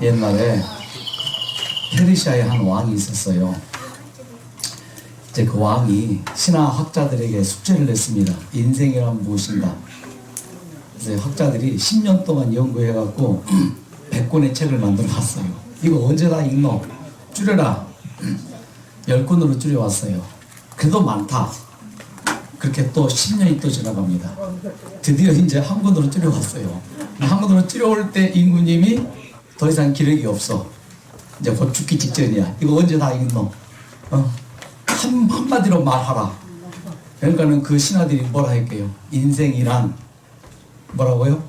옛날에 페르시아에 한 왕이 있었어요. 이제 그 왕이 신화학자들에게 숙제를 냈습니다. 인생이란 무엇인가. 그래서 학자들이 10년 동안 연구해갖고 100권의 책을 만들어놨어요. 이거 언제 다 읽노? 줄여라. 10권으로 줄여왔어요. 그래도 많다. 그렇게 또 10년이 또 지나갑니다. 드디어 이제 한 권으로 줄여왔어요. 한 권으로 줄여올 때 임금님이 더 이상 기력이 없어. 이제 곧 죽기 직전이야. 이거 언제 다 읽노? 한마디로 말하라. 그러니까는 그 신하들이 뭐라 할게요? 인생이란 뭐라고요?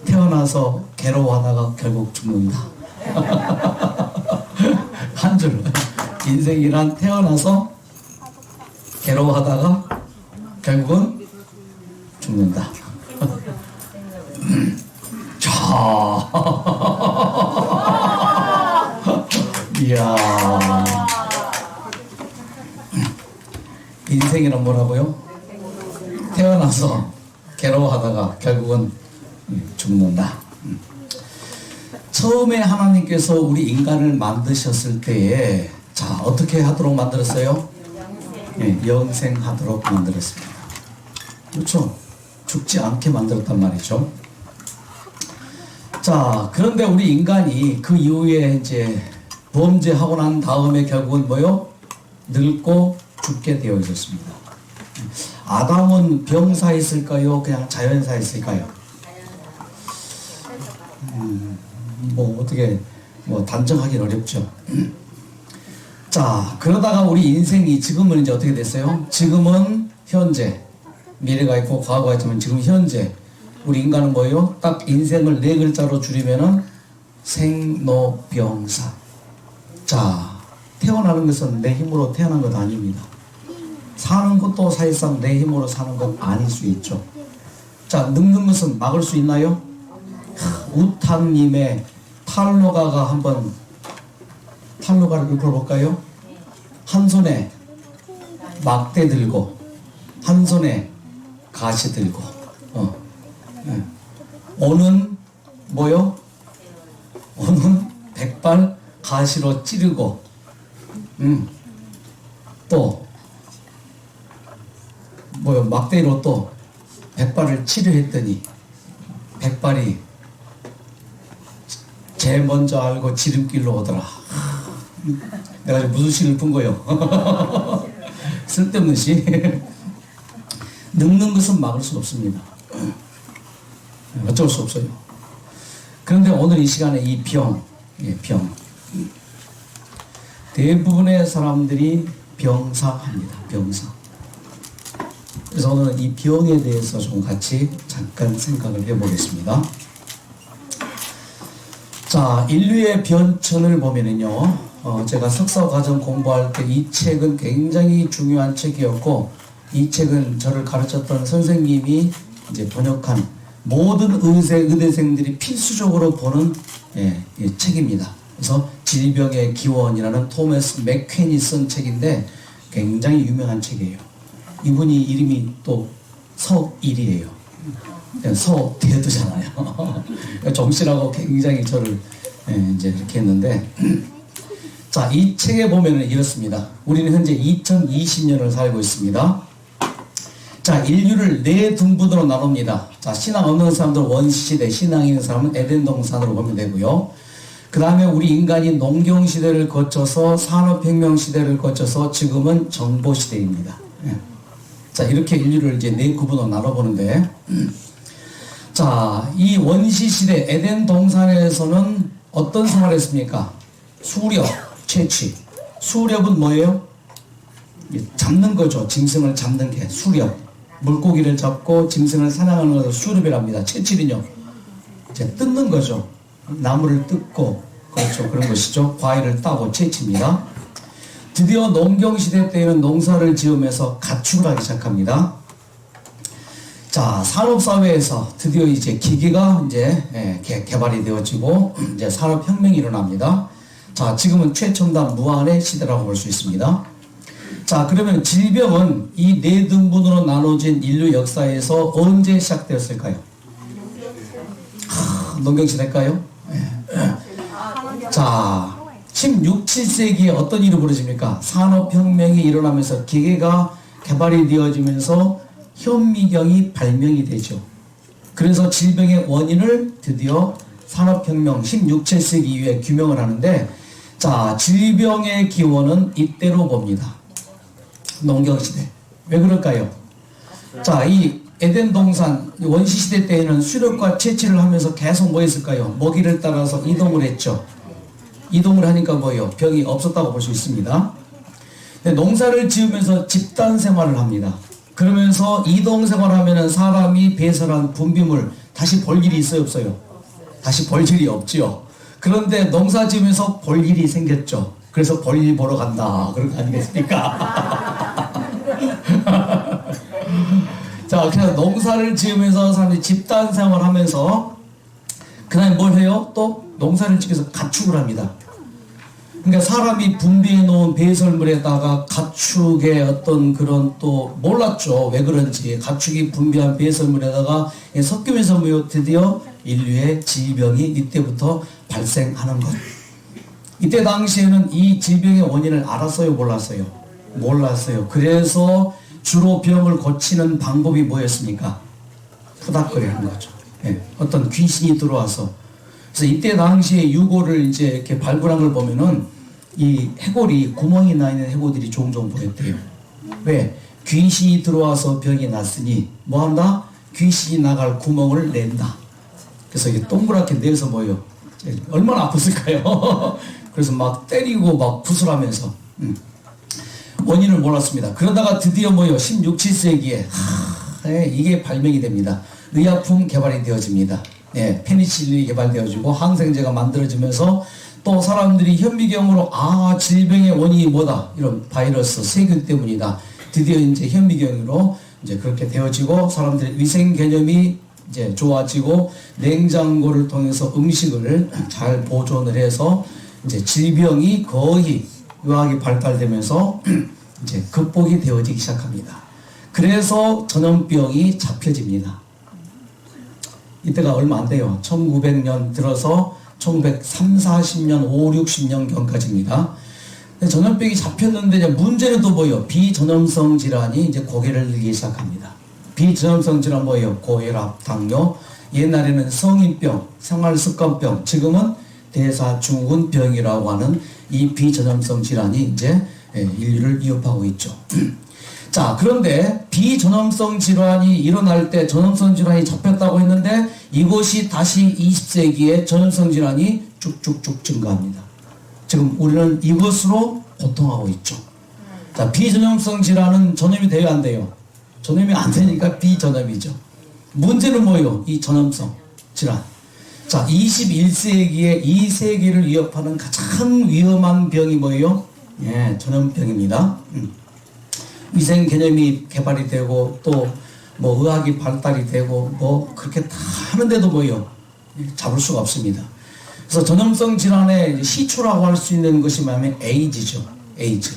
태어나서 괴로워하다가 결국 죽는다. 한 줄. 인생이란 태어나서 괴로워하다가 결국은 죽는다. 자, 이야. 인생이란 뭐라고요? 태어나서 괴로워하다가 결국은 죽는다. 처음에 하나님께서 우리 인간을 만드셨을 때에 자 어떻게 하도록 만들었어요? 영생하도록 만들었습니다. 그렇죠? 죽지 않게 만들었단 말이죠. 자 그런데 우리 인간이 그 이후에 이제 범죄하고 난 다음에 결국은 뭐요? 늙고 죽게 되어 있었습니다. 아담은 병사였을까요? 그냥 자연사였을까요? 뭐 어떻게 뭐 단정하기는 어렵죠. 자 그러다가 우리 인생이 지금은 이제 어떻게 됐어요? 지금은 현재, 미래가 있고 과거가 있지만 지금 현재 우리 인간은 뭐예요? 딱 인생을 4글자로 줄이면은 생로병사. 자 태어나는 것은 내 힘으로 태어난 것 아닙니다. 사는 것도 사실상 내 힘으로 사는 건 아닐 수 있죠. 자 늙는 것은 막을 수 있나요? 우탄님의 탈로가가 한번 탈로가를 읽어볼까요? 한 손에 막대 들고 한 손에 가시 들고 오는 뭐요? 오는 백발 가시로 찌르고 또 뭐요? 막대로 또 백발을 치료했더니 백발이 제일 먼저 알고 지름길로 오더라. 내가 지금 무슨 시를 푼 거요? 쓸데없는 시. 늙는 것은 막을 수 없습니다. 어쩔 수 없어요. 그런데 오늘 이 시간에 이 병. 대부분의 사람들이 병사합니다. 병사. 그래서 오늘은 이 병에 대해서 좀 같이 잠깐 생각을 해보겠습니다. 자, 인류의 변천을 보면은요, 제가 석사과정 공부할 때 이 책은 굉장히 중요한 책이었고, 이 책은 저를 가르쳤던 선생님이 이제 번역한 모든 의대생들이 필수적으로 보는 책입니다. 그래서 질병의 기원이라는 토마스 맥퀸이 쓴 책인데 굉장히 유명한 책이에요. 이분이 이름이 또 서일이에요. 서대두잖아요. 정씨라고 굉장히 저를 이제 이렇게 했는데 자, 이 책에 보면은 이렇습니다. 우리는 현재 2020년을 살고 있습니다. 자, 인류를 4등분으로 나눕니다. 자, 신앙 없는 사람들은 원시시대, 신앙 있는 사람은 에덴 동산으로 보면 되고요. 그 다음에 우리 인간이 농경시대를 거쳐서 산업혁명 시대를 거쳐서 지금은 정보시대입니다. 자, 이렇게 인류를 이제 4구분으로 나눠보는데 자, 이 원시시대 에덴 동산에서는 어떤 생활을 했습니까? 수렵, 채취. 수렵은 뭐예요? 잡는 거죠. 짐승을 잡는 게 수렵. 물고기를 잡고 짐승을 사냥하는 것을 수렵이랍니다. 채취는요, 이제 뜯는 거죠. 나무를 뜯고, 그렇죠. 그런 것이죠. 과일을 따고 채취입니다. 드디어 농경시대 때에는 농사를 지으면서 가축을 하기 시작합니다. 자, 산업사회에서 드디어 이제 기계가 이제 개발이 되어지고 이제 산업혁명이 일어납니다. 자, 지금은 최첨단 무한의 시대라고 볼 수 있습니다. 자, 그러면 질병은 이 4등분으로 나눠진 인류 역사에서 언제 시작되었을까요? 농경시대일까요? 자, 16, 7세기에 어떤 일이 벌어집니까? 산업혁명이 일어나면서 기계가 개발이 되어지면서 현미경이 발명이 되죠. 그래서 질병의 원인을 드디어 산업혁명 16, 7세기 이후에 규명을 하는데, 자, 질병의 기원은 이때로 봅니다. 농경시대. 왜 그럴까요? 자, 이 에덴 동산 원시시대 때에는 수렵과 채취를 하면서 계속 뭐 했을까요? 먹이를 따라서 이동을 했죠. 이동을 하니까 뭐예요? 병이 없었다고 볼 수 있습니다. 농사를 지으면서 집단 생활을 합니다. 그러면서 이동 생활하면은 사람이 배설한 분비물 다시 볼 일이 있어요, 없어요? 다시 볼 일이 없지요. 그런데 농사 지으면서 볼 일이 생겼죠. 그래서 볼일 보러 간다. 그런 거 아니겠습니까? 자, 그래서 농사를 지으면서 사람들이 집단 생활을 하면서 그 다음에 뭘 해요? 또 농사를 지어서 가축을 합니다. 그러니까 사람이 분비해 놓은 배설물에다가 가축의 어떤 그런 또 몰랐죠. 왜 그런지. 가축이 분비한 배설물에다가 섞이면서 뭐요? 드디어 인류의 질병이 이때부터 발생하는 것. 이때 당시에는 이 질병의 원인을 알았어요? 몰랐어요? 몰랐어요. 그래서 주로 병을 고치는 방법이 뭐였습니까? 푸닥거리 하는 거죠. 예, 어떤 귀신이 들어와서. 그래서 이때 당시에 유골을 이제 이렇게 발굴한 걸 보면은 이 해골이 구멍이 나 있는 해골들이 종종 보였대요. 왜? 귀신이 들어와서 병이 났으니 뭐 한다? 귀신이 나갈 구멍을 낸다. 그래서 이게 동그랗게 내서 뭐예요? 얼마나 아팠을까요? 그래서 막 때리고 막 부술하면서 원인을 몰랐습니다. 그러다가 드디어 뭐요? 16, 7세기에 이게 발명이 됩니다. 의약품 개발이 되어집니다. 네, 페니실린이 개발되어지고 항생제가 만들어지면서 또 사람들이 현미경으로 질병의 원인이 뭐다? 이런 바이러스, 세균 때문이다. 드디어 이제 현미경으로 이제 그렇게 되어지고 사람들의 위생 개념이 이제 좋아지고 냉장고를 통해서 음식을 잘 보존을 해서 이제 질병이 거의 의학이 발달되면서 이제 극복이 되어지기 시작합니다. 그래서 전염병이 잡혀집니다. 이때가 얼마 안 돼요. 1900년 들어서 1930, 40년, 5, 60년경까지입니다. 전염병이 잡혔는데 이제 문제는 또 뭐예요? 비전염성 질환이 이제 고개를 들기 시작합니다. 비전염성 질환 뭐예요? 고혈압, 당뇨, 옛날에는 성인병, 생활습관병, 지금은 대사증후군병이라고 하는 이 비전염성 질환이 이제 인류를 위협하고 있죠. 자, 그런데 비전염성 질환이 일어날 때 전염성 질환이 잡혔다고 했는데 이것이 다시 20세기에 전염성 질환이 쭉쭉쭉 증가합니다. 지금 우리는 이것으로 고통하고 있죠. 자, 비전염성 질환은 전염이 돼요, 안 돼요? 전염이 안 되니까 비전염이죠. 문제는 뭐예요? 이 전염성 질환. 자, 21세기에 이 세계를 위협하는 가장 위험한 병이 뭐예요? 예, 전염병입니다. 위생 개념이 개발이 되고 또 뭐 의학이 발달이 되고 뭐 그렇게 다 하는데도 뭐예요? 잡을 수가 없습니다. 그래서 전염성 질환의 시초라고 할 수 있는 것이 뭐냐면 에이즈죠. 에이즈.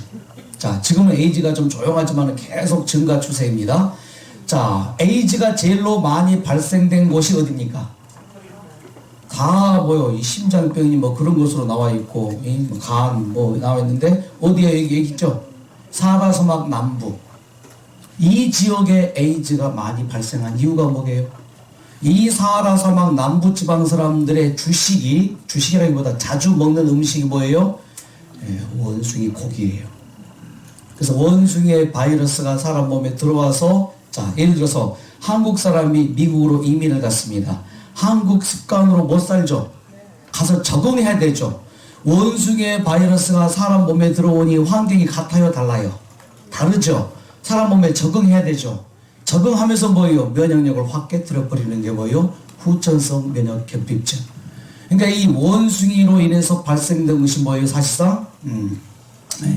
자, 지금은 에이즈가 좀 조용하지만 계속 증가 추세입니다. 자, 에이즈가 제일로 많이 발생된 곳이 어디입니까? 다 뭐요? 이 심장병이 뭐 그런 것으로 나와 있고, 간 뭐 나와 있는데 어디에 여기 있죠? 사하라 사막 남부. 이 지역에 에이즈가 많이 발생한 이유가 뭐게요? 이 사하라 사막 남부 지방 사람들의 주식이라기보다 자주 먹는 음식이 뭐예요? 원숭이 고기예요. 그래서 원숭이의 바이러스가 사람 몸에 들어와서, 자, 예를 들어서 한국 사람이 미국으로 이민을 갔습니다. 한국 습관으로 못 살죠. 가서 적응해야 되죠. 원숭이의 바이러스가 사람 몸에 들어오니 환경이 같아요, 달라요? 다르죠. 사람 몸에 적응해야 되죠. 적응하면서 뭐예요? 면역력을 확 깨뜨려 버리는 게 뭐예요? 후천성 면역 결핍증. 그러니까 이 원숭이로 인해서 발생된 것이 뭐예요? 사실상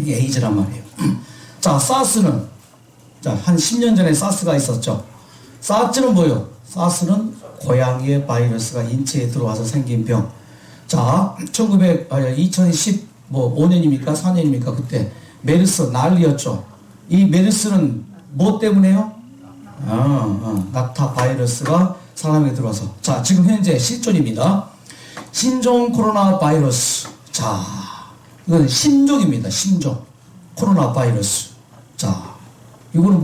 에이즈란 말이에요. 자, 사스는 한 10년 전에 사스가 있었죠. 사스는 뭐예요? 사스는 고양이의 바이러스가 인체에 들어와서 생긴 병. 자, 2015년입니까? 4년입니까? 그때 메르스 난리였죠. 이 메르스는 뭐 때문에요? 낙타 바이러스가 사람에게 들어와서. 자, 지금 현재 실존입니다. 신종 코로나 바이러스. 자, 이건 신종입니다. 신종. 코로나 바이러스. 자, 이거는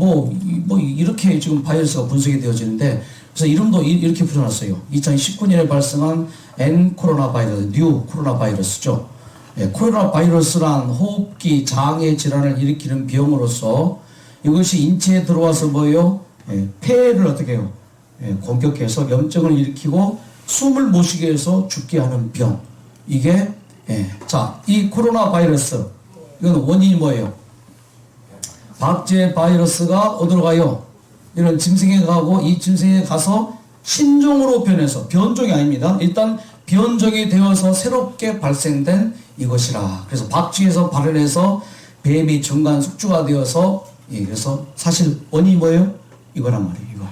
이렇게 지금 바이러스가 분석이 되어지는데, 그래서 이름도 이렇게 붙여놨어요. 2019년에 발생한 N 코로나 바이러스, 뉴 코로나 바이러스죠. 예, 코로나 바이러스란 호흡기 장애 질환을 일으키는 병으로서 이것이 인체에 들어와서 뭐예요? 예, 폐를 어떻게 해요? 예, 공격해서 염증을 일으키고 숨을 못 쉬게 해서 죽게 하는 병. 이게, 예. 자, 이 코로나 바이러스, 이건 원인이 뭐예요? 박제 바이러스가 어디로 가요? 이런 짐승에 가고, 이 짐승에 가서 신종으로 변해서, 변종이 아닙니다. 일단 변종이 되어서 새롭게 발생된 이것이라. 그래서 박쥐에서 발현해서 뱀이 중간 숙주가 되어서, 예, 그래서 사실 원인이 뭐예요? 이거란 말이에요, 이거.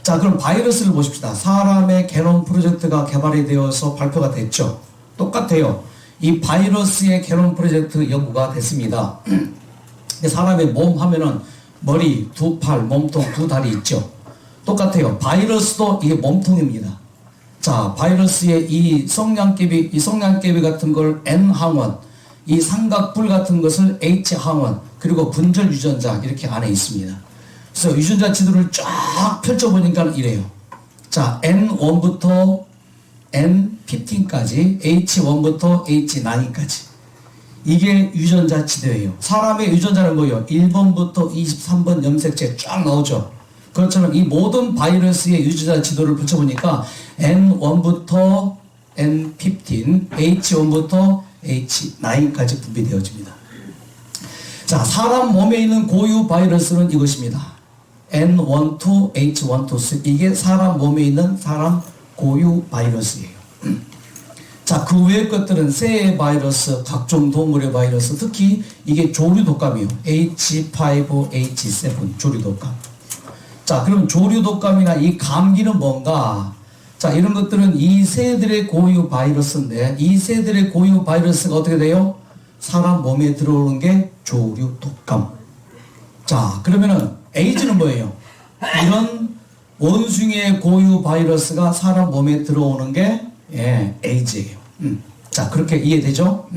자, 그럼 바이러스를 보십시다. 사람의 게놈 프로젝트가 개발이 되어서 발표가 됐죠. 똑같아요. 이 바이러스의 게놈 프로젝트 연구가 됐습니다. 사람의 몸 하면은 머리, 두 팔, 몸통, 두 다리 있죠. 똑같아요. 바이러스도 이게 몸통입니다. 자, 바이러스의 이 성냥개비 같은 걸 N항원, 이 삼각뿔 같은 것을 H항원, 그리고 분절 유전자 이렇게 안에 있습니다. 그래서 유전자 지도를 쫙 펼쳐보니까 이래요. 자, N1부터 N15까지, H1부터 H9까지. 이게 유전자 지도예요. 사람의 유전자는 뭐예요? 1번부터 23번 염색체 쫙 나오죠. 그렇지만 이 모든 바이러스의 유전자 지도를 붙여보니까 N1부터 N15, H1부터 H9까지 분비되어집니다. 자, 사람 몸에 있는 고유 바이러스는 이것입니다. N12, H123. 이게 사람 몸에 있는 사람 고유 바이러스예요. 자, 그 외의 것들은 새의 바이러스, 각종 동물의 바이러스, 특히 이게 조류 독감이에요. H5H7 조류 독감. 자, 그럼 조류 독감이나 이 감기는 뭔가? 자, 이런 것들은 이 새들의 고유 바이러스인데, 이 새들의 고유 바이러스가 어떻게 돼요? 사람 몸에 들어오는 게 조류 독감. 자, 그러면은 에이즈는 뭐예요? 이런 원숭이의 고유 바이러스가 사람 몸에 들어오는 게, 예, 에이즈예요. 자, 그렇게 이해되죠?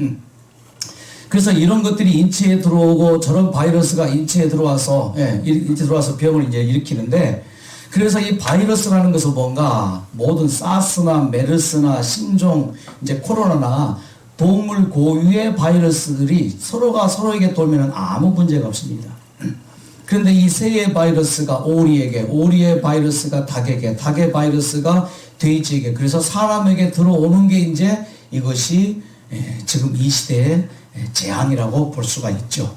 그래서 이런 것들이 인체에 들어오고 저런 바이러스가 인체에 들어와서, 예, 인체에 들어와서 병을 이제 일으키는데, 그래서 이 바이러스라는 것은 뭔가 모든 사스나 메르스나 신종, 이제 코로나나 동물 고유의 바이러스들이 서로가 서로에게 돌면은 아무 문제가 없습니다. 그런데 이 새의 바이러스가 오리에게, 오리의 바이러스가 닭에게, 닭의 바이러스가 돼지에게, 그래서 사람에게 들어오는 게 이제 이것이 지금 이 시대의 재앙이라고 볼 수가 있죠.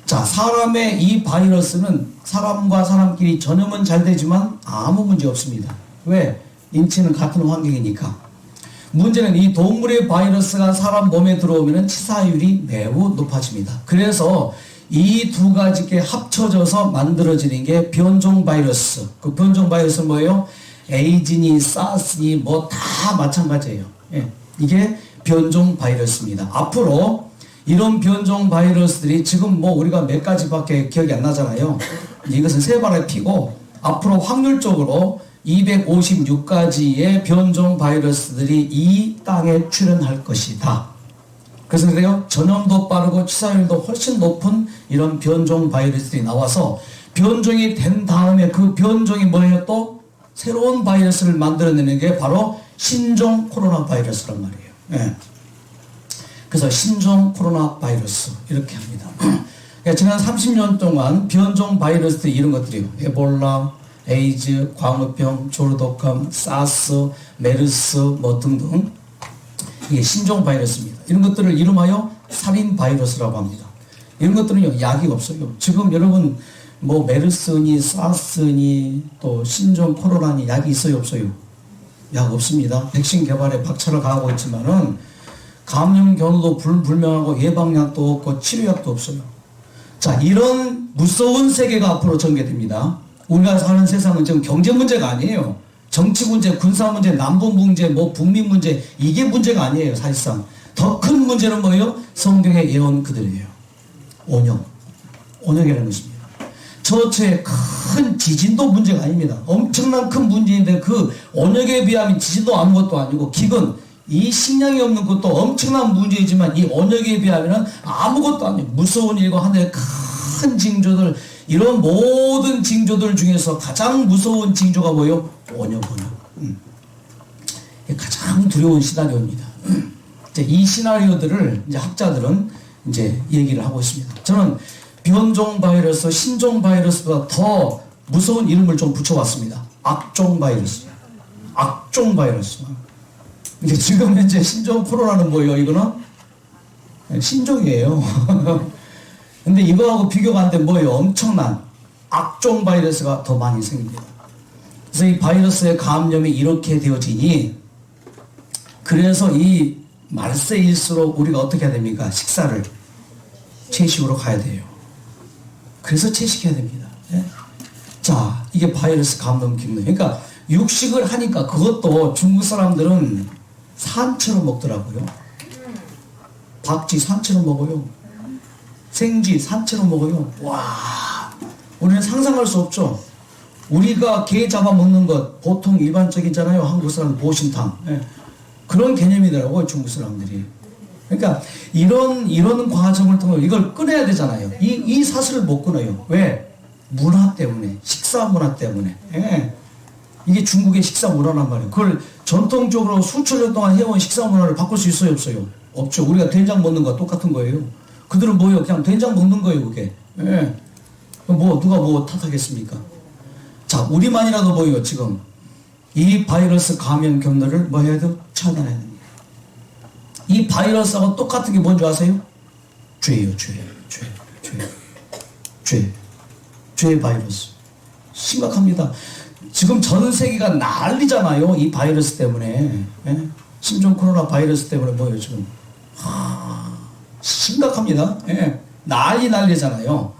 자, 사람의 이 바이러스는 사람과 사람끼리 전염은 잘 되지만 아무 문제 없습니다. 왜? 인체는 같은 환경이니까. 문제는 이 동물의 바이러스가 사람 몸에 들어오면 치사율이 매우 높아집니다. 그래서 이 두 가지께 합쳐져서 만들어지는 게 변종 바이러스. 그 변종 바이러스는 뭐예요? 에이즈니, 사스니 뭐 다 마찬가지예요. 예, 이게 변종 바이러스입니다. 앞으로 이런 변종 바이러스들이 지금 뭐 우리가 몇 가지밖에 기억이 안 나잖아요. 이것은 세 발의 피고 앞으로 확률적으로 256가지의 변종 바이러스들이 이 땅에 출현할 것이다. 그래서 그래요. 전염도 빠르고 치사율도 훨씬 높은 이런 변종 바이러스들이 나와서 변종이 된 다음에 그 변종이 뭐예요? 또 새로운 바이러스를 만들어내는 게 바로 신종 코로나 바이러스란 말이에요. 예. 그래서 신종 코로나 바이러스 이렇게 합니다. 지난 30년 동안 변종 바이러스들이 이런 것들이에요. 에볼라, 에이즈, 광우병, 조류독감, 사스, 메르스 뭐 등등. 이게 신종 바이러스입니다. 이런 것들을 이름하여 살인 바이러스라고 합니다. 이런 것들은요, 약이 없어요. 지금 여러분 뭐 메르스니 사스니 또 신종 코로나니 약이 있어요, 없어요? 약 없습니다. 백신 개발에 박차를 가하고 있지만은 감염 경로도 불명하고 예방약도 없고 치료약도 없어요. 자, 이런 무서운 세계가 앞으로 전개됩니다. 우리가 사는 세상은 지금 경제 문제가 아니에요. 정치 문제, 군사 문제, 남북 문제, 뭐 북미 문제, 이게 문제가 아니에요. 사실상 더 큰 문제는 뭐예요? 성경의 예언 그들이에요. 온역이라는 것입니다. 저처의 큰 지진도 문제가 아닙니다. 엄청난 큰 문제인데 그 온역에 비하면 지진도 아무것도 아니고 기근, 이 식량이 없는 것도 엄청난 문제이지만 이 언역에 비하면 아무것도 아니에요. 무서운 일과 하늘의 큰 징조들, 이런 모든 징조들 중에서 가장 무서운 징조가 뭐예요? 언역. 가장 두려운 시나리오입니다. 이 시나리오들을 이제 학자들은 이제 얘기를 하고 있습니다. 저는 변종 바이러스, 신종 바이러스보다 더 무서운 이름을 좀 붙여봤습니다. 악종 바이러스. 악종 바이러스. 근데 지금 현재 신종 코로나는 뭐예요? 이거는 신종이에요. 근데 이거하고 비교가 안 되면 뭐예요? 엄청난 악종 바이러스가 더 많이 생깁니다. 그래서 이 바이러스의 감염이 이렇게 되어지니, 그래서 이 말세일수록 우리가 어떻게 해야 됩니까? 식사를 채식으로 가야 돼요. 그래서 채식해야 됩니다. 네? 자, 이게 바이러스 감염 기능. 그러니까 육식을 하니까 그것도 중국 사람들은 산채로 먹더라고요. 박쥐 산채로 먹어요. 생쥐 산채로 먹어요. 와, 우리는 상상할 수 없죠. 우리가 게 잡아먹는 것 보통 일반적이잖아요. 한국 사람 보신탕. 네. 그런 개념이더라고요, 중국 사람들이. 그러니까 이런 과정을 통해 이걸 끊어야 되잖아요. 이 사슬을 못 끊어요. 왜? 문화 때문에, 식사 문화 때문에. 예. 이게 중국의 식사 문화란 말이에요. 그걸 전통적으로 수천 년 동안 해온 식사 문화를 바꿀 수 있어요, 없어요? 없죠. 우리가 된장 먹는 거와 똑같은 거예요. 그들은 뭐예요? 그냥 된장 먹는 거예요, 그게. 예. 뭐 누가 뭐 탓하겠습니까? 자, 우리만이라도 뭐예요, 지금 이 바이러스 감염 경로를 뭐 해야 돼요? 차단해야 됩니다. 이 바이러스하고 똑같은 게 뭔지 아세요? 죄예요, 죄 바이러스. 심각합니다. 지금 전 세계가 난리잖아요. 이 바이러스 때문에. 예? 신종 코로나 바이러스 때문에 뭐예요, 지금? 심각합니다. 예? 난리잖아요.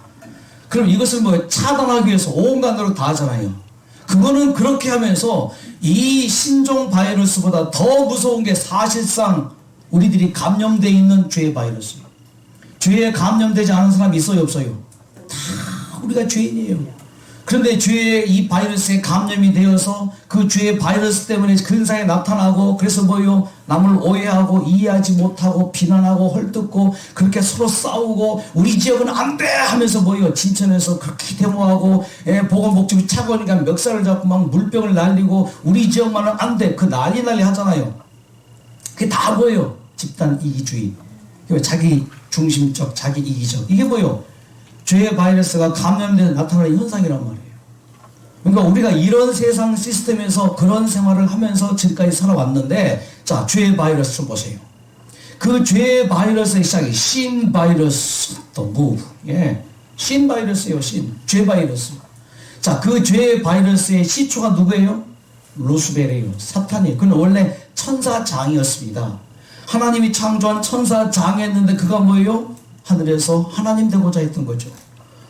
그럼 이것을 뭐 차단하기 위해서 온갖 노력 다 하잖아요. 그거는 그렇게 하면서 이 신종 바이러스보다 더 무서운 게 사실상 우리들이 감염되어 있는 죄 바이러스. 죄에 감염되지 않은 사람이 있어요, 없어요? 다 우리가 죄인이에요. 그런데 죄의 이 바이러스에 감염이 되어서 그 죄의 바이러스 때문에 근사에 나타나고, 그래서 뭐요? 남을 오해하고 이해하지 못하고 비난하고 헐뜯고 그렇게 서로 싸우고, 우리 지역은 안 돼 하면서 뭐요? 진천에서 그렇게 데모하고, 보건복지부 차관이니까 멱살을 잡고 막 물병을 날리고, 우리 지역만은 안 돼, 그 난리 하잖아요. 그게 다 뭐예요? 집단 이기주의. 자기 중심적, 자기 이기적. 이게 뭐예요? 죄의 바이러스가 감염되는 나타나는 현상이란 말이에요. 그러니까 우리가 이런 세상 시스템에서 그런 생활을 하면서 지금까지 살아왔는데, 자, 죄의 바이러스 좀 보세요. 그 죄의 바이러스의 시작이 신 바이러스 또 move. 예. 신 바이러스예요, 죄 바이러스. 자, 그 죄의 바이러스의 시초가 누구예요? 루스벨이에요. 사탄이에요. 그는 원래 천사장이었습니다. 하나님이 창조한 천사장이었는데 그가 뭐예요? 하늘에서 하나님 되고자 했던 거죠.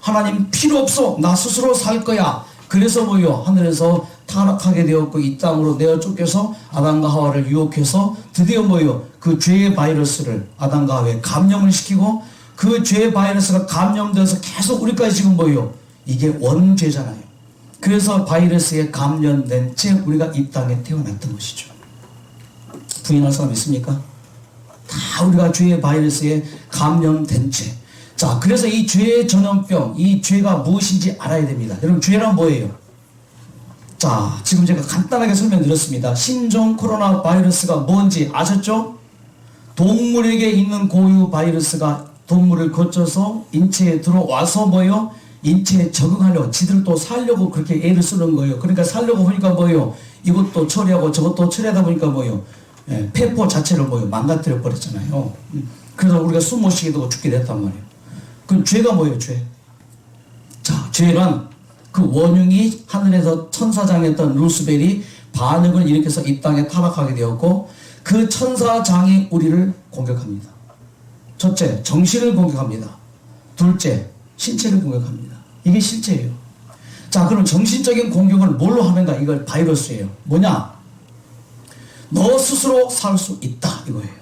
하나님 필요 없어, 나 스스로 살 거야. 그래서 뭐요? 하늘에서 타락하게 되었고 이 땅으로 내어 쫓겨서 아담과 하와를 유혹해서 드디어 뭐요? 그 죄의 바이러스를 아담과 하와에 감염을 시키고, 그 죄의 바이러스가 감염돼서 계속 우리까지 지금 뭐요? 이게 원죄잖아요. 그래서 바이러스에 감염된 채 우리가 이 땅에 태어났던 것이죠. 부인할 사람 있습니까? 다 우리가 죄의 바이러스에 감염된 죄. 자, 그래서 이 죄의 전염병, 이 죄가 무엇인지 알아야 됩니다. 여러분, 죄란 뭐예요? 자, 지금 제가 간단하게 설명드렸습니다. 신종 코로나 바이러스가 뭔지 아셨죠? 동물에게 있는 고유 바이러스가 동물을 거쳐서 인체에 들어와서 뭐예요? 인체에 적응하려고, 지들 또 살려고 그렇게 애를 쓰는 거예요. 그러니까 살려고 보니까 뭐예요? 이것도 처리하고 저것도 처리하다 보니까 뭐예요? 예, 폐포 자체를 뭐예요? 망가뜨려 버렸잖아요. 그래서 우리가 숨 못 쉬게 되고 죽게 됐단 말이에요. 그럼 죄가 뭐예요, 죄? 자, 죄란 그 원흉이 하늘에서 천사장이었던 루스벨이 반역을 일으켜서 이 땅에 타락하게 되었고, 그 천사장이 우리를 공격합니다. 첫째, 정신을 공격합니다. 둘째, 신체를 공격합니다. 이게 실체예요. 자, 그럼 정신적인 공격을 뭘로 하는가? 이걸 바이러스예요. 뭐냐? 너 스스로 살 수 있다, 이거예요.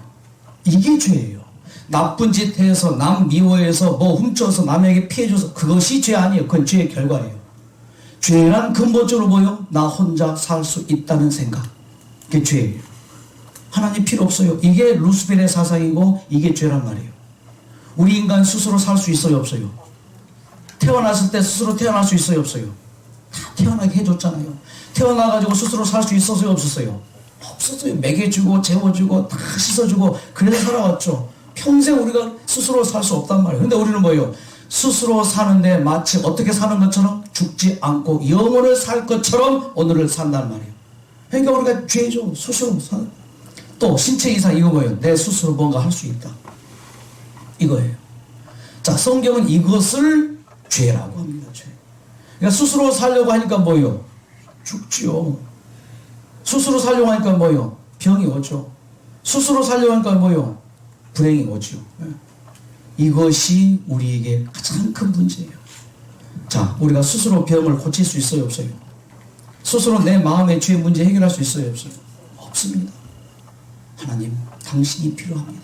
이게 죄예요. 나쁜 짓 해서, 남 미워해서, 뭐 훔쳐서 남에게 피해줘서, 그것이 죄 아니에요. 그건 죄의 결과예요. 죄란 근본적으로 뭐예요? 나 혼자 살 수 있다는 생각. 그게 죄예요. 하나님 필요 없어요. 이게 루스벨의 사상이고 이게 죄란 말이에요. 우리 인간 스스로 살 수 있어요, 없어요? 태어났을 때 스스로 태어날 수 있어요, 없어요? 다 태어나게 해줬잖아요. 태어나가지고 스스로 살 수 있었어요, 없었어요? 없었어요. 먹여주고 재워주고 다 씻어주고 그래서 살아왔죠. 평생 우리가 스스로 살 수 없단 말이에요. 근데 우리는 뭐예요? 스스로 사는데 마치 어떻게 사는 것처럼 죽지 않고 영원을 살 것처럼 오늘을 산단 말이에요. 그러니까 우리가 죄죠. 스스로 사는. 또 신체 이상 이거 뭐예요? 내 스스로 뭔가 할 수 있다. 이거예요. 자, 성경은 이것을 죄라고 합니다. 죄. 그러니까 스스로 살려고 하니까 뭐예요? 죽지요. 스스로 살려고 하니까 뭐예요? 병이 오죠. 스스로 살려고 하니까 뭐예요? 불행이 오죠. 이것이 우리에게 가장 큰 문제예요. 자, 우리가 스스로 병을 고칠 수 있어요, 없어요? 스스로 내 마음의 죄 문제 해결할 수 있어요, 없어요? 없습니다. 하나님, 당신이 필요합니다.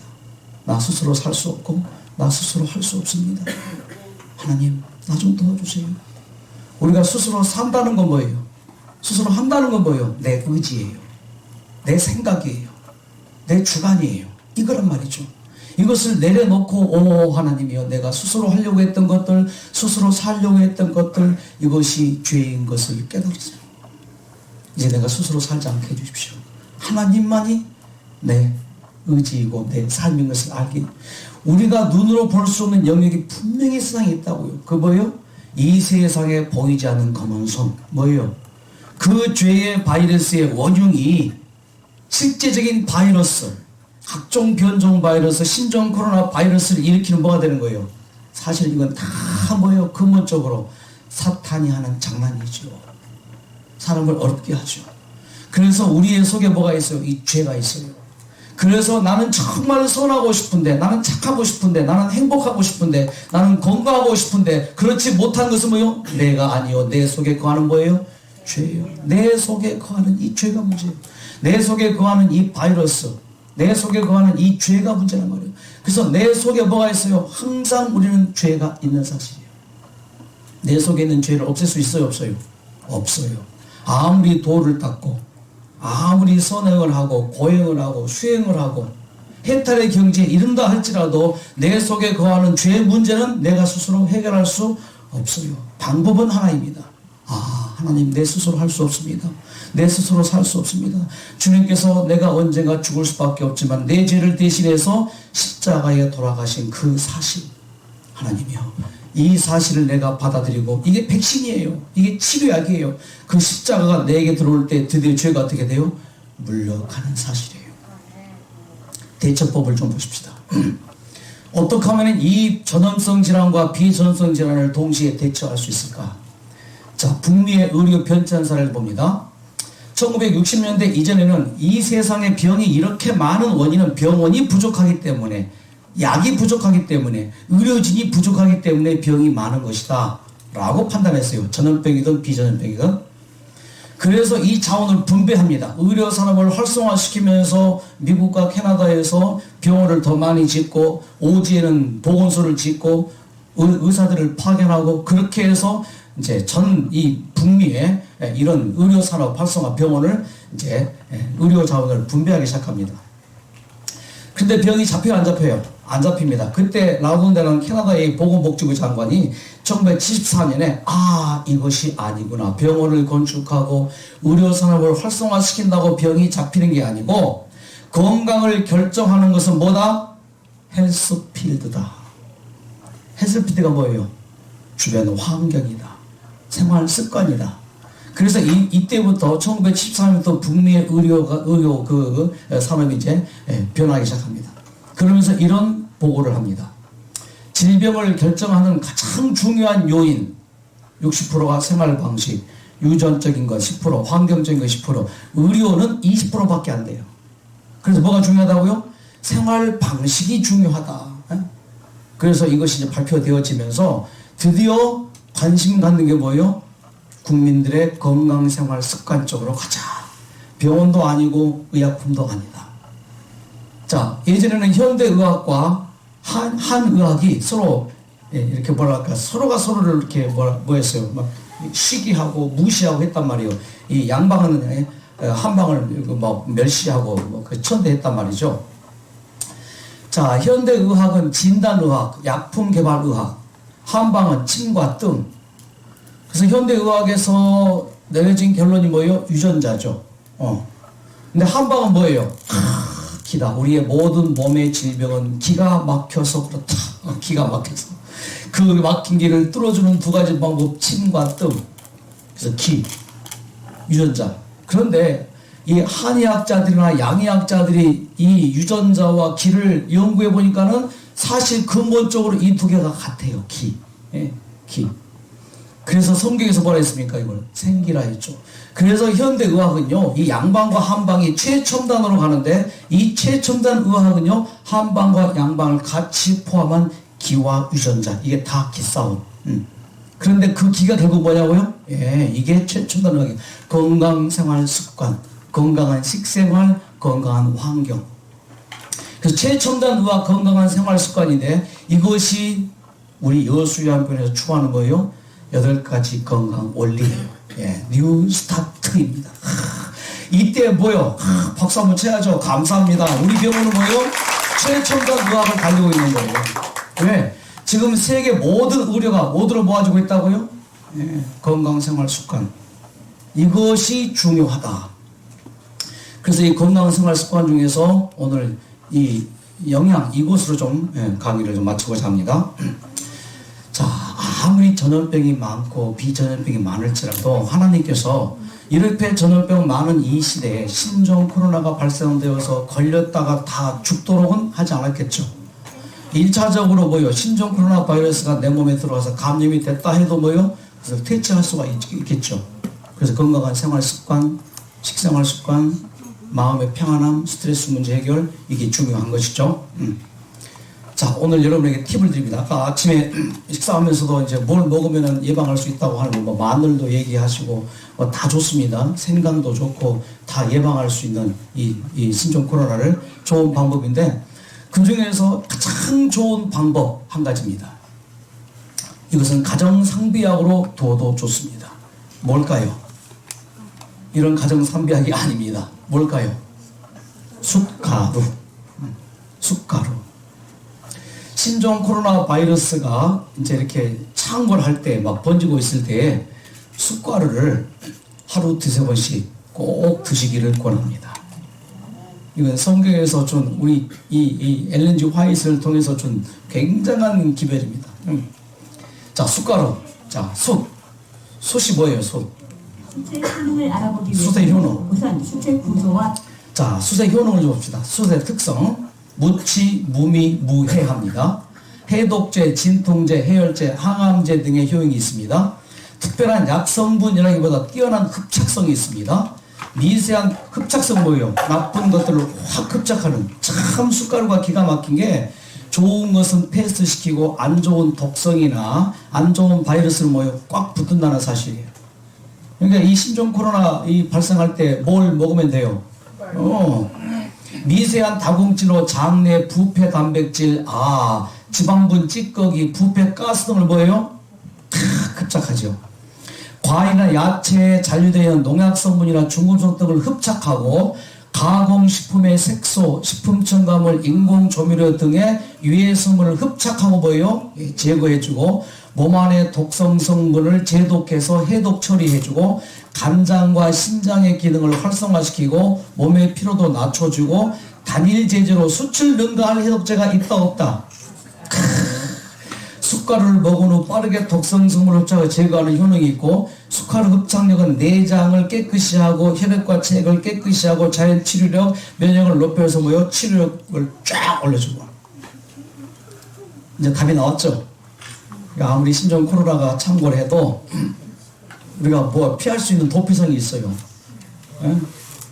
나 스스로 살 수 없고 나 스스로 할 수 없습니다. 하나님, 나 좀 도와주세요. 우리가 스스로 산다는 건 뭐예요? 스스로 한다는 건 뭐예요? 내 의지예요. 내 생각이에요. 내 주관이에요. 이거란 말이죠. 이것을 내려놓고 오 하나님이여, 내가 스스로 하려고 했던 것들, 스스로 살려고 했던 것들, 이것이 죄인 것을 깨달으세요. 이제 내가 스스로 살지 않게 해주십시오. 하나님만이 내 의지이고 내 삶인 것을 알게. 우리가 눈으로 볼 수 없는 영역이 분명히 세상에 있다고요. 그 뭐예요? 이 세상에 보이지 않는 검은 손. 뭐예요? 그 죄의 바이러스의 원흉이 실제적인 바이러스, 각종 변종 바이러스, 신종 코로나 바이러스를 일으키는 뭐가 되는 거예요? 사실 이건 다 뭐예요? 근본적으로 사탄이 하는 장난이죠. 사람을 어렵게 하죠. 그래서 우리의 속에 뭐가 있어요? 이 죄가 있어요. 그래서 나는 정말 선하고 싶은데, 나는 착하고 싶은데, 나는 행복하고 싶은데, 나는 건강하고 싶은데, 그렇지 못한 것은 뭐예요? 내가 아니요. 내 속에 거하는 뭐예요? 죄예요. 내 속에 거하는 이 죄가 문제예요. 내 속에 거하는 이 바이러스, 내 속에 거하는 이 죄가 문제란 말이에요. 그래서 내 속에 뭐가 있어요? 항상 우리는 죄가 있는 사실이에요. 내 속에 있는 죄를 없앨 수 있어요, 없어요? 없어요. 아무리 도를 닦고 아무리 선행을 하고 고행을 하고 수행을 하고 해탈의 경지에 이른다 할지라도 내 속에 거하는 죄의 문제는 내가 스스로 해결할 수 없어요. 방법은 하나입니다. 하나님, 내 스스로 할 수 없습니다. 내 스스로 살 수 없습니다. 주님께서 내가 언젠가 죽을 수밖에 없지만 내 죄를 대신해서 십자가에 돌아가신 그 사실, 하나님이요, 이 사실을 내가 받아들이고, 이게 백신이에요. 이게 치료약이에요. 그 십자가가 내게 들어올 때 드디어 죄가 어떻게 돼요? 물러가는 사실이에요. 대처법을 좀 보십시다. 어떻게 하면 이 전염성 질환과 비전염성 질환을 동시에 대처할 수 있을까? 자, 북미의 의료 변천사를 봅니다. 1960년대 이전에는 이 세상에 병이 이렇게 많은 원인은 병원이 부족하기 때문에, 약이 부족하기 때문에, 의료진이 부족하기 때문에 병이 많은 것이다 라고 판단했어요. 전염병이든 비전염병이든. 그래서 이 자원을 분배합니다. 의료산업을 활성화시키면서 미국과 캐나다에서 병원을 더 많이 짓고, 오지에는 보건소를 짓고, 의사들을 파견하고, 그렇게 해서 이제 이 북미의 이런 의료산업 활성화 병원을 이제 의료 자원을 분배하기 시작합니다. 근데 병이 잡혀요, 안 잡혀요? 안 잡힙니다. 그때 라우던이라는 캐나다의 보건복지부 장관이 1974년에 이것이 아니구나. 병원을 건축하고 의료산업을 활성화시킨다고 병이 잡히는 게 아니고, 건강을 결정하는 것은 뭐다? 헬스필드다. 헬스필드가 뭐예요? 주변 환경이다. 생활 습관이다. 그래서 이때부터 1974년부터 북미의 의료 산업이 이제 변하기 시작합니다. 그러면서 이런 보고를 합니다. 질병을 결정하는 가장 중요한 요인 60%가 생활 방식, 유전적인 것 10%, 환경적인 것 10%, 의료는 20%밖에 안 돼요. 그래서 뭐가 중요하다고요? 생활 방식이 중요하다. 그래서 이것이 이제 발표되어지면서 드디어 관심 갖는 게 뭐예요? 국민들의 건강생활 습관 쪽으로 가자. 병원도 아니고 의약품도 아니다. 자, 예전에는 현대의학과 한의학이 서로 이렇게 뭐랄까, 서로가 서로를 이렇게 뭐 했어요? 막 시기하고 무시하고 했단 말이에요. 이 양방은 한방을 뭐 멸시하고 뭐 천대했단 말이죠. 자, 현대의학은 진단의학, 약품개발의학, 한방은 침과 뜸. 그래서 현대의학에서 내려진 결론이 뭐예요? 유전자죠. 근데 한방은 뭐예요? 기다. 우리의 모든 몸의 질병은 기가 막혀서 그렇다. 기가 막혀서. 그 막힌 길을 뚫어주는 두 가지 방법, 침과 뜸. 그래서 기, 유전자. 그런데 이 한의학자들이나 양의학자들이 이 유전자와 기를 연구해 보니까는 사실 근본적으로 이 두 개가 같아요. 기. 예, 기. 그래서 성경에서 뭐라 했습니까? 이걸 생기라 했죠. 그래서 현대의학은요, 이 양방과 한방이 최첨단으로 가는데, 이 최첨단 의학은요, 한방과 양방을 같이 포함한 기와 유전자, 이게 다 기싸움. 그런데 그 기가 결국 뭐냐고요? 예, 이게 최첨단 의학이에요. 건강생활 습관, 건강한 식생활, 건강한 환경. 그래서 최첨단 의학, 건강한 생활 습관인데, 이것이 우리 여수의학교에서 추구하는 거예요. 8가지 건강 원리예요. 예, 뉴 스타트입니다. 이때 뭐요? 박수 한번 쳐야죠. 감사합니다. 우리 병원은 뭐요? 최첨단 의학을 달리고 있는 거예요. 왜? 지금 세계 모든 의료가 뭐들을 모아주고 있다고요? 예, 건강생활 습관. 이것이 중요하다. 그래서 이 건강생활 습관 중에서 오늘 이 영양 이것으로 좀 강의를 좀 마치고자 합니다. 자, 아무리 전염병이 많고 비전염병이 많을지라도 하나님께서 이렇게 전염병 많은 이 시대에 신종 코로나가 발생되어서 걸렸다가 다 죽도록은 하지 않았겠죠. 1차적으로 뭐요? 신종 코로나 바이러스가 내 몸에 들어와서 감염이 됐다 해도 뭐요? 그래서 퇴치할 수가 있겠죠. 그래서 건강한 생활 습관, 식생활 습관, 마음의 평안함, 스트레스 문제 해결, 이게 중요한 것이죠. 자, 오늘 여러분에게 팁을 드립니다. 아까 아침에 식사하면서도 이제 뭘 먹으면 예방할 수 있다고 하는 뭐 마늘도 얘기하시고 뭐 다 좋습니다. 생강도 좋고 다 예방할 수 있는 이 신종 코로나를 좋은 방법인데 그 중에서 가장 좋은 방법 한 가지입니다. 이것은 가정 상비약으로 둬도 좋습니다. 뭘까요? 이런 가정 상비약이 아닙니다. 뭘까요? 숯가루. 숯가루. 신종 코로나 바이러스가 이제 이렇게 창궐할 때 막 번지고 있을 때 숯가루를 하루 2-3번씩 꼭 드시기를 권합니다. 이건 성경에서 준 우리 이 엘렌지 화이트를 통해서 준 굉장한 기별입니다. 자, 숯가루. 자, 숯이 뭐예요, 숯? 숯의 효능을 알아보기 위해 숯의 효능. 우선 숯의 구조와 자, 숯의 효능을 좀 봅시다. 숯의 특성. 무치, 무미, 무해합니다. 해독제, 진통제, 해열제, 항암제 등의 효용이 있습니다. 특별한 약성분이라기보다 뛰어난 흡착성이 있습니다. 미세한 흡착성 뭐예요? 나쁜 것들을 확 흡착하는. 참 숯가루가 기가 막힌 게 좋은 것은 패스트시키고 안 좋은 독성이나 안 좋은 바이러스를 뭐예요? 꽉 붙는다는 사실이에요. 그러니까 이 신종 코로나 발생할 때 뭘 먹으면 돼요? 미세한 다공질로 장내 부패 단백질, 지방분 찌꺼기, 부패 가스 등을 뭐예요? 흡착하죠. 과일이나 야채에 잔류되어 있는 농약 성분이나 중금속 등을 흡착하고 가공식품의 색소, 식품 첨가물, 인공 조미료 등의 유해 성분을 흡착하고 뭐예요? 제거해주고 몸 안의 독성 성분을 제독해서 해독 처리해주고 간장과 신장의 기능을 활성화시키고 몸의 피로도 낮춰주고 단일 제재로 수출 능가할 해독제가 있다 없다? 숯가루를 먹은 후 빠르게 독성 성분을 흡착을 제거하는 효능이 있고 숯가루 흡착력은 내장을 깨끗이 하고 혈액과 체액을 깨끗이 하고 자연 치료력, 면역을 높여서 뭐요? 치료력을 쫙 올려주고. 이제 답이 나왔죠? 아무리 신종 코로나가 창궐 해도 우리가 뭐 피할 수 있는 도피성이 있어요. 예?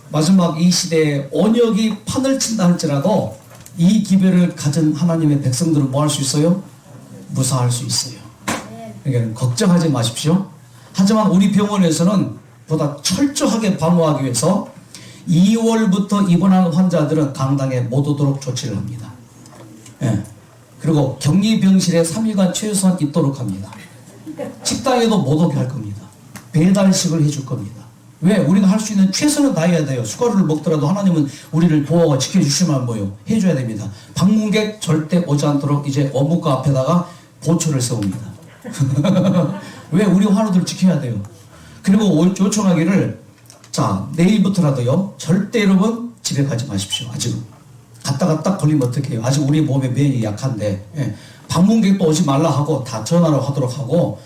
마지막 이 시대에 언역이 판을 친다 할지라도 이 기별을 가진 하나님의 백성들은 뭐 할 수 있어요? 무사할 수 있어요. 그러니까 걱정하지 마십시오. 하지만 우리 병원에서는 보다 철저하게 방어하기 위해서 2월부터 입원한 환자들은 강당에 못 오도록 조치를 합니다. 예. 그리고 격리병실에 3일간 최소한 있도록 합니다. 식당에도 못 오게 할 겁니다. 배달식을 해줄 겁니다. 왜? 우리가 할 수 있는 최선을 다해야 돼요. 숟가루를 먹더라도 하나님은 우리를 보호하고 지켜주시면 뭐요? 해줘야 됩니다. 방문객 절대 오지 않도록 이제 어묵가 앞에다가 보초를 세웁니다. 왜? 우리 환우들 지켜야 돼요. 그리고 요청하기를, 자, 내일부터라도요, 절대 여러분 집에 가지 마십시오. 아직은. 갔다가 딱 걸리면 어떡해요? 아직 우리 몸의免疫 약한데, 예. 방문객도 오지 말라 하고 다 전화로 하도록 하고,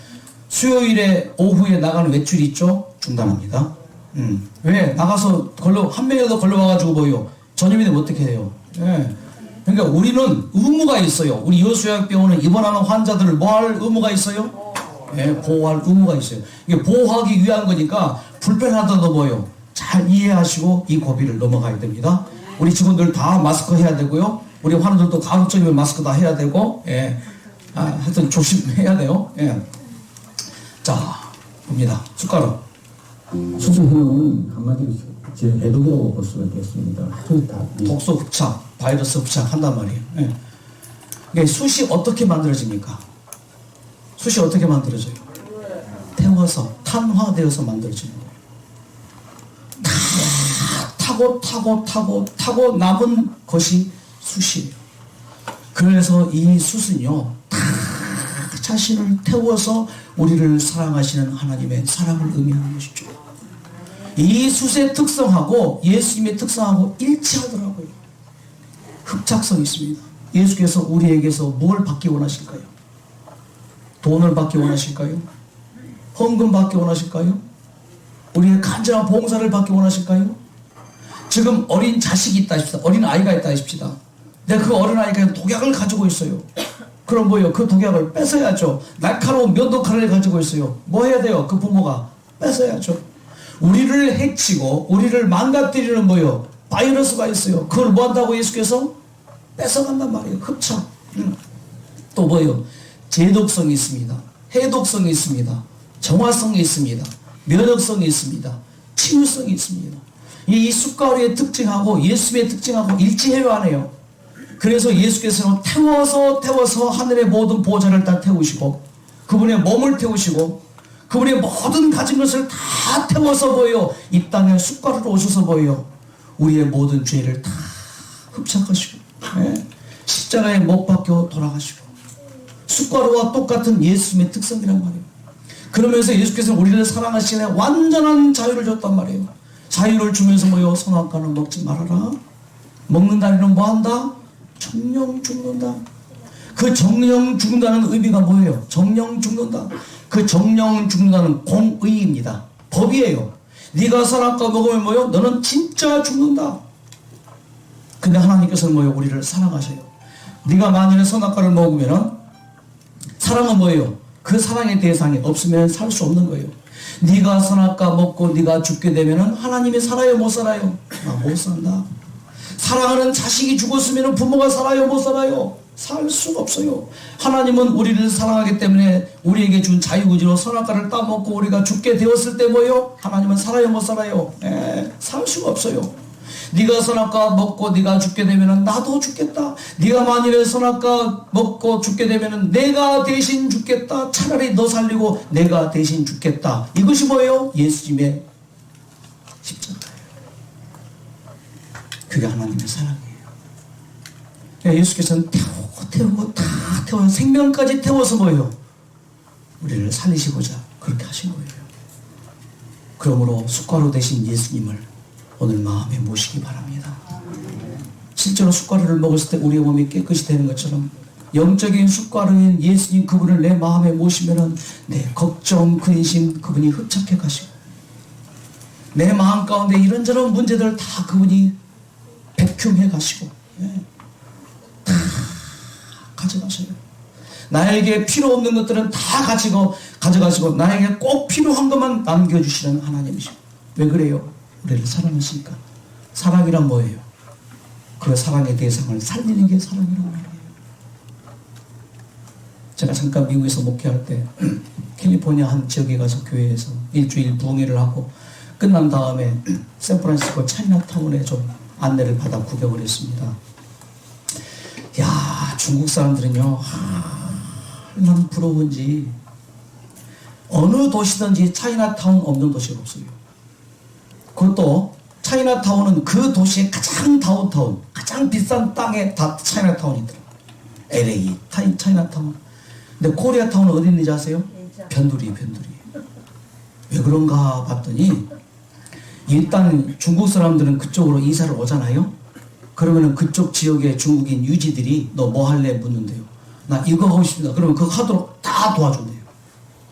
수요일에 오후에 나가는 외출이 있죠? 중단합니다. 왜? 나가서 한 명이라도 걸려와가지고 뭐요? 전염이 되면 어떻게 해요? 예. 그러니까 우리는 의무가 있어요. 우리 여수요양병원은 입원하는 환자들을 뭐 할 의무가 있어요? 예, 보호할 의무가 있어요. 이게 보호하기 위한 거니까 불편하다도 뭐요? 잘 이해하시고 이 고비를 넘어가야 됩니다. 우리 직원들 다 마스크 해야 되고요. 우리 환우들도 가급적이면 마스크 다 해야 되고, 예. 하여튼 조심해야 돼요. 예. 자, 봅니다. 숟가락. 수수효능은 한마디로 제 해독이라고 볼 수가 있겠습니다. 독소 흡착, 바이러스 흡착 한단 말이에요. 예. 이게 숯이 어떻게 만들어집니까? 숯이 어떻게 만들어져요? 태워서, 탄화되어서 만들어지는 거예요. 타고 남은 것이 숯이에요. 그래서 이 숯은요, 자신을 태워서 우리를 사랑하시는 하나님의 사랑을 의미하는 것이죠. 이 숯의 특성하고 예수님의 특성하고 일치하더라고요. 흡착성이 있습니다. 예수께서 우리에게서 뭘 받기 원하실까요? 돈을 받기 원하실까요? 헌금 받기 원하실까요? 우리의 간절한 봉사를 받기 원하실까요? 지금 어린 자식이 있다 하십시다. 어린 아이가 있다 하십시다. 근데 그 어린 아이가 독약을 가지고 있어요. 그럼 뭐예요? 그 독약을 뺏어야죠. 날카로운 면도칼을 가지고 있어요. 뭐 해야 돼요? 그 부모가 뺏어야죠. 우리를 해치고 우리를 망가뜨리는 뭐예요? 바이러스가 있어요. 그걸 뭐 한다고 예수께서? 뺏어간단 말이에요. 흡착. 또 뭐예요? 제독성이 있습니다. 해독성이 있습니다. 정화성이 있습니다. 면역성이 있습니다. 치유성이 있습니다. 이 숟가루의 특징하고 예수의 특징하고 일치해요, 안 해요? 그래서 예수께서는 태워서 하늘의 모든 보좌를 다 태우시고 그분의 몸을 태우시고 그분의 모든 가진 것을 다 태워서 뭐예요? 이 땅에 숟가루로 오셔서 뭐예요? 우리의 모든 죄를 다 흡착하시고, 예? 십자가에 못 박혀 돌아가시고 숟가루와 똑같은 예수님의 특성이란 말이에요. 그러면서 예수께서는 우리를 사랑하시는 완전한 자유를 줬단 말이에요. 자유를 주면서 뭐예요? 선악과는 먹지 말아라. 먹는다는 뭐 한다? 정령 죽는다. 그 정령 죽는다는 의미가 뭐예요? 정령 죽는다. 그 정령 죽는다는 공의입니다. 법이에요. 네가 선악과 먹으면 뭐예요? 너는 진짜 죽는다. 근데 하나님께서는 뭐예요? 우리를 사랑하셔요. 네가 만일에 선악과를 먹으면은 사랑은 뭐예요? 그 사랑의 대상이 없으면 살 수 없는 거예요. 네가 선악과 먹고 네가 죽게 되면은 하나님이 살아요? 못 살아요? 못 산다. 사랑하는 자식이 죽었으면 부모가 살아요? 못 살아요? 살 수가 없어요. 하나님은 우리를 사랑하기 때문에 우리에게 준 자유의지로 선악과를 따먹고 우리가 죽게 되었을 때 뭐요? 하나님은 살아요? 못 살아요? 살 수가 없어요. 네가 선악과 먹고 네가 죽게 되면은 나도 죽겠다. 네가 만일에 선악과 먹고 죽게 되면은 내가 대신 죽겠다. 차라리 너 살리고 내가 대신 죽겠다. 이것이 뭐예요? 예수님의 십자가예요. 그게 하나님의 사랑이에요. 예수께서는 태우고 다 태워서 생명까지 태워서 뭐예요? 우리를 살리시고자 그렇게 하신 거예요. 그러므로 숟가루 대신 예수님을 오늘 마음에 모시기 바랍니다. 실제로 숟가루를 먹었을 때 우리의 몸이 깨끗이 되는 것처럼 영적인 숟가루인 예수님 그분을 내 마음에 모시면은 내 걱정, 근심 그분이 흡착해 가시고 내 마음 가운데 이런저런 문제들 다 그분이 백흉해 가시고 다 가져가셔요. 나에게 필요 없는 것들은 다 가져가시고 나에게 꼭 필요한 것만 남겨주시는 하나님이시고. 왜 그래요? 우리를 사랑하시니까. 사랑이란 뭐예요? 그 사랑의 대상을 살리는 게 사랑이란 말이에요. 제가 잠깐 미국에서 목회할 때 캘리포니아 한 지역에 가서 교회에서 일주일 부흥회를 하고 끝난 다음에 샌프란시스코 차이나타운에 좀 안내를 받아 구경을 했습니다. 야, 중국 사람들은요, 얼마나 부러운지 어느 도시든지 차이나타운 없는 도시가 없어요. 그것도 차이나타운은 그 도시의 가장 다운타운, 가장 비싼 땅에 다 차이나타운이 있더라. LA, 차이나타운. 근데 코리아타운은 어디 있는지 아세요? 변두리. 왜 그런가 봤더니 일단 중국 사람들은 그쪽으로 이사를 오잖아요. 그러면은 그쪽 지역의 중국인 유지들이 너 뭐 할래 묻는데요. 나 이거 하고 싶습니다. 그러면 그거 하도록 다 도와준대요.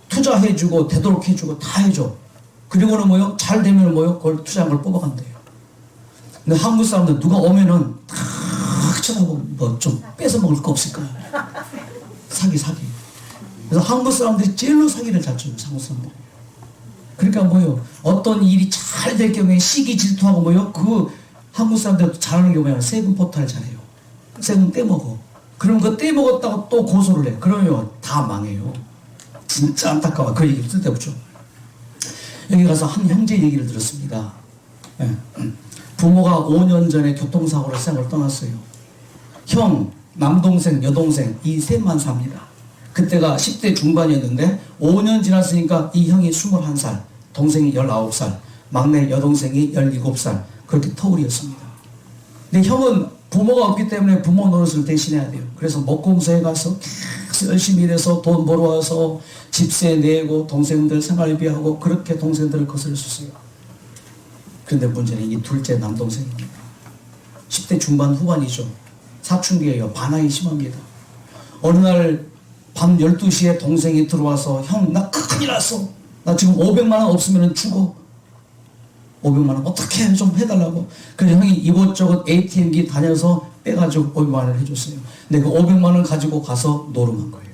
투자해주고 되도록 해주고 다 해줘. 그리고는 뭐요? 잘 되면 뭐요? 그걸 투자한 걸 뽑아간대요. 근데 한국 사람들 누가 오면은 다 쳐다보고 뭐 좀 뺏어 먹을 거 없을까? 사기. 그래서 한국 사람들이 제일로 사기를 잘 쳐요. 한국 사람들. 그러니까 뭐요? 어떤 일이 잘 될 경우에 시기 질투하고 뭐요? 그 한국 사람들 잘하는 경우에 세금 포탈 잘해요. 세금 떼먹어. 그럼 그 떼먹었다고 또 고소를 해. 그러면 다 망해요. 진짜 안타까워. 그 얘기를 쓸데없죠. 여기 가서 한 형제 얘기를 들었습니다. 예. 부모가 5년 전에 교통사고로 세상을 떠났어요. 형, 남동생, 여동생 이 셋만 삽니다. 그때가 10대 중반이었는데 5년 지났으니까 이 형이 21살, 동생이 19살, 막내 여동생이 17살 그렇게 터울이었습니다. 근데 형은 부모가 없기 때문에 부모 노릇을 대신해야 돼요. 그래서 목공소에 가서 계속 열심히 일해서 돈 벌어와서 집세 내고 동생들 생활비하고 그렇게 동생들을 거슬렸었어요. 그런데 문제는 이 둘째 남동생입니다. 10대 중반 후반이죠. 사춘기예요. 반항이 심합니다. 어느 날 밤 12시에 동생이 들어와서 형 나 큰일 났어. 나 지금 500만 원 없으면 죽어. 500만 원 어떻게 좀 해달라고. 그래서 형이 이곳저곳 ATM기 다녀서 빼가지고 500만 원을 해줬어요. 근데 그 500만 원 가지고 가서 노름한 거예요.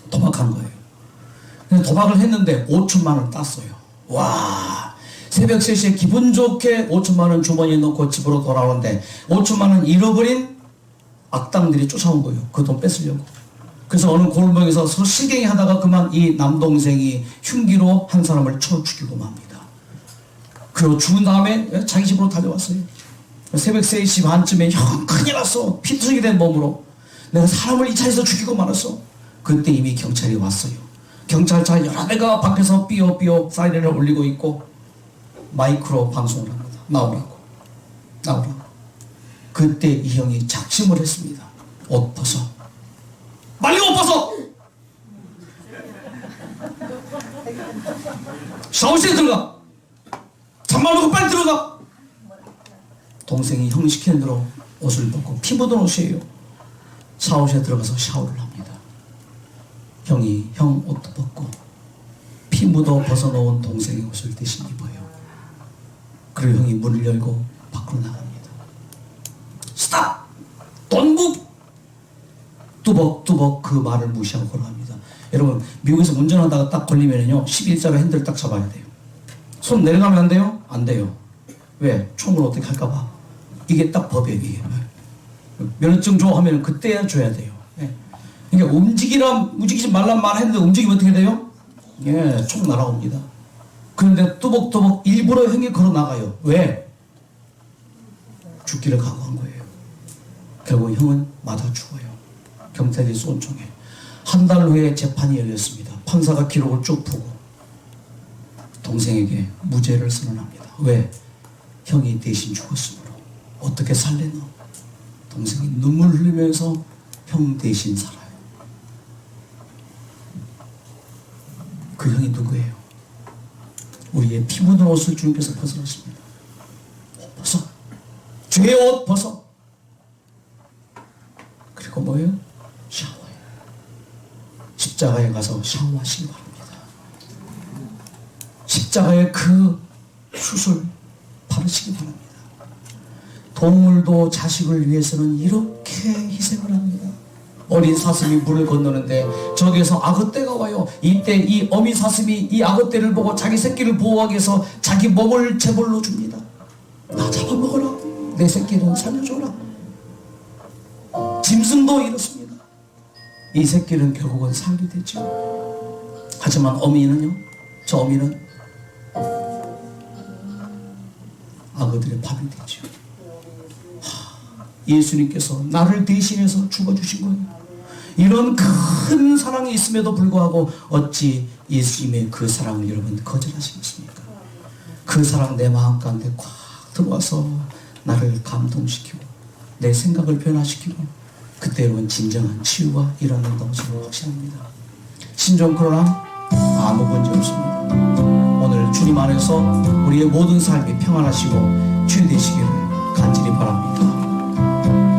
도박한 거예요. 그래서 도박을 했는데 5천만 원 땄어요. 와, 새벽 3시에 기분 좋게 5천만 원 주머니에 넣고 집으로 돌아오는데 5천만 원 잃어버린 악당들이 쫓아온 거예요. 그 돈 뺏으려고. 그래서 어느 골목에서 서로 실갱이 하다가 그만 이 남동생이 흉기로 한 사람을 쳐 죽이고 맙니다. 그리고 죽은 다음에 자기 집으로 달려왔어요. 새벽 3시 반쯤에 형 큰일 났어. 피투성이 된 몸으로 내가 사람을 이 차에서 죽이고 말았어. 그때 이미 경찰이 왔어요. 경찰차 여러 대가 밖에서 삐어삐어 사이렌을 울리고 있고 마이크로 방송을 합니다. 나오라고. 그때 이 형이 작심을 했습니다. 옷 벗어. 빨리 옷 벗어! 샤워실에 들어가! 잠만 놓고 빨리 들어가! 동생이 형 시키는 대로 옷을 벗고 피 묻은 옷이에요. 샤워실에 들어가서 샤워를 합니다. 형이 형 옷도 벗고 피 묻어 벗어놓은 동생의 옷을 대신 입어요. 그리고 형이 문을 열고 밖으로 나갑니다. 스탑! 돈국! 뚜벅뚜벅 그 말을 무시하고 걸어갑니다. 여러분 미국에서 운전하다가 딱 걸리면요 11자로 핸들을 딱 잡아야 돼요. 손 내려가면 안 돼요? 안 돼요. 왜? 총을 어떻게 할까봐. 이게 딱 법이에요. 면허증 줘 하면 그때야 줘야 돼요. 그러니까 움직이지 말란 말 했는데 움직이면 어떻게 돼요? 예, 총 날아옵니다. 그런데 뚜벅뚜벅 일부러 형이 걸어 나가요. 왜? 죽기를 각오한 거예요. 결국 형은 맞아 죽어요. 경찰이 쏜 총에. 한 달 후에 재판이 열렸습니다. 판사가 기록을 쭉 보고 동생에게 무죄를 선언합니다. 왜? 형이 대신 죽었으므로. 어떻게 살래노? 동생이 눈물 흘리면서 형 대신 살아요. 그 형이 누구예요? 우리의 피 묻은 옷을 주님께서 벗어나십니다. 벗어. 주의 옷 벗어. 그리고 뭐예요? 샤워해요. 십자가에 가서 샤워하시기 바랍니다. 십자가의 그 수술 바르시기 바랍니다. 동물도 자식을 위해서는 이렇게 희생을 합니다. 어린 사슴이 물을 건너는데 저기에서 악어떼가 와요. 이때 이 어미 사슴이 이 악어떼를 보고 자기 새끼를 보호하기 위해서 자기 몸을 제벌로 줍니다. 나 잡아먹어라. 내 새끼는 살려줘라. 짐승도 이렇습니다. 이 새끼는 결국은 살게 되죠. 하지만 어미는요, 저 어미는 악어들의 밥이 되죠. 예수님께서 나를 대신해서 죽어주신 거예요. 이런 큰 사랑이 있음에도 불구하고 어찌 예수님의 그 사랑을 여러분 거절하시겠습니까? 그 사랑 내 마음 가운데 꽉 들어와서 나를 감동시키고 내 생각을 변화시키고 그때로는 진정한 치유가 일어난다고 저는 확신합니다. 신종 코로나 아무 문제 없습니다. 오늘 주님 안에서 우리의 모든 삶이 평안하시고 치유되시기를 간절히 바랍니다.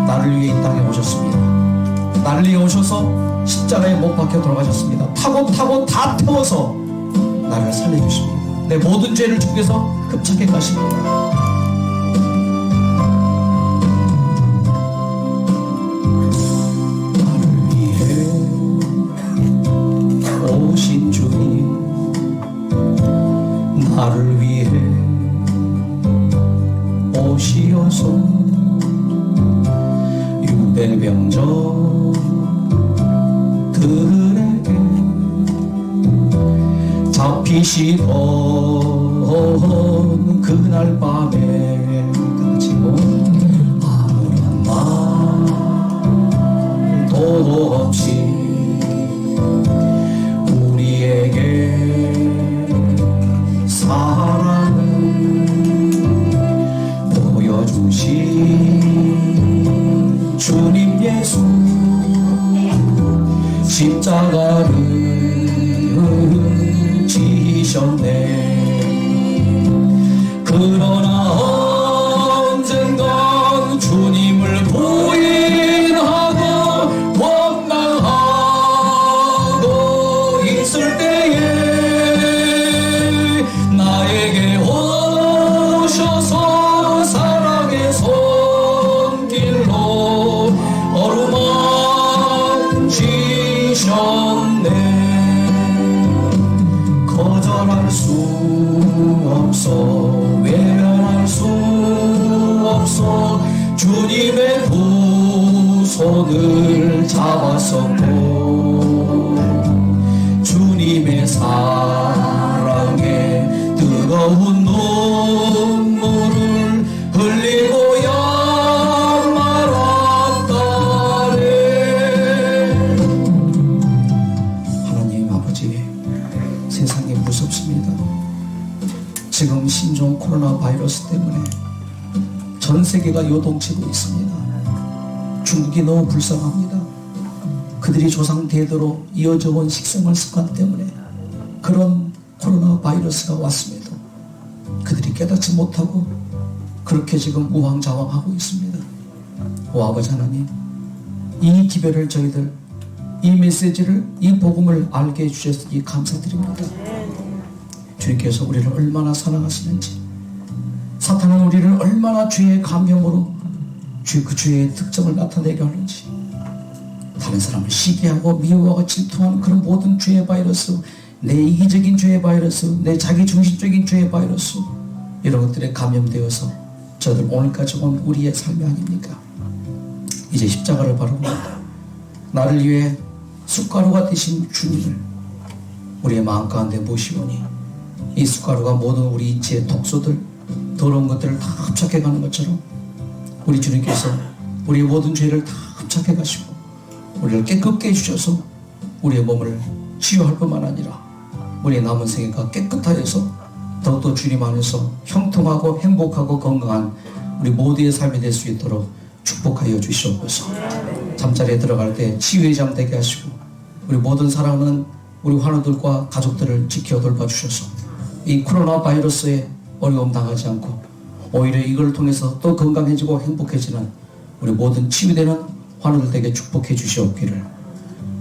나를 위해 이 땅에 오셨습니다. 나를 위해 오셔서 십자가에 못 박혀 돌아가셨습니다. 타고 다 태워서 나를 살려주십니다. 내 모든 죄를 주께서 흡착해 가십니다. 나를 위해 오신 주님, 나를 위해 오시어서 유배병정들에게 잡히시던 그날 밤에 가지고 아무런 말도 없이 우리에게 사랑을 보여주신 주님 예수, 십자가를 지셨네. 그러나 언젠간 주님을 부인하고 원망하고 있을 때에 나에게 오셔서 사랑의 손길로 어루만지셨네. 거절할 수 없어, 외면할 수 없어. 주님의 두 손을 잡았었고 주님의 사랑에 뜨거운 눈물을 흘리고야 말았다네. 하나님 아버지, 세상이 무섭습니다. 지금 신종 코로나 바이러스 때문에 전 세계가 요동치고 있습니다. 중국이 너무 불쌍합니다. 그들이 조상 대대로 이어져 온 식생활 습관 때문에 그런 코로나 바이러스가 왔습니다. 그들이 깨닫지 못하고 그렇게 지금 우왕좌왕하고 있습니다. 오 아버지 하나님, 이 기별을 저희들, 이 메시지를, 이 복음을 알게 해주셨으니 감사드립니다. 주님께서 우리를 얼마나 사랑하시는지, 사탄은 우리를 얼마나 죄의 감염으로 그 죄의 특성을 나타내게 하는지, 다른 사람을 시기하고 미워하고 질투하는 그런 모든 죄의 바이러스, 내 이기적인 죄의 바이러스, 내 자기중심적인 죄의 바이러스, 이런 것들에 감염되어서 저들 오늘까지 온 우리의 삶이 아닙니까? 이제 십자가를 바르고 나를 위해 숟가루가 되신 주님을 우리의 마음 가운데 모시오니 이 숟가루가 모든 우리 인체의 독소들, 더러운 것들을 다 흡착해 가는 것처럼 우리 주님께서 우리의 모든 죄를 다 흡착해 가시고 우리를 깨끗게 해주셔서 우리의 몸을 치유할 뿐만 아니라 우리의 남은 생애가 깨끗하여서 더욱더 주님 안에서 형통하고 행복하고 건강한 우리 모두의 삶이 될 수 있도록 축복하여 주시옵소서. 잠자리에 들어갈 때 치유의 잠 되게 하시고 우리 모든 사랑하는 우리 환우들과 가족들을 지켜 돌봐주셔서 이 코로나 바이러스에 어려움 당하지 않고 오히려 이걸 통해서 또 건강해지고 행복해지는 우리 모든 치유되는 환우들에게 축복해 주시옵기를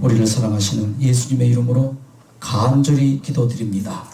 우리를 사랑하시는 예수님의 이름으로 간절히 기도드립니다.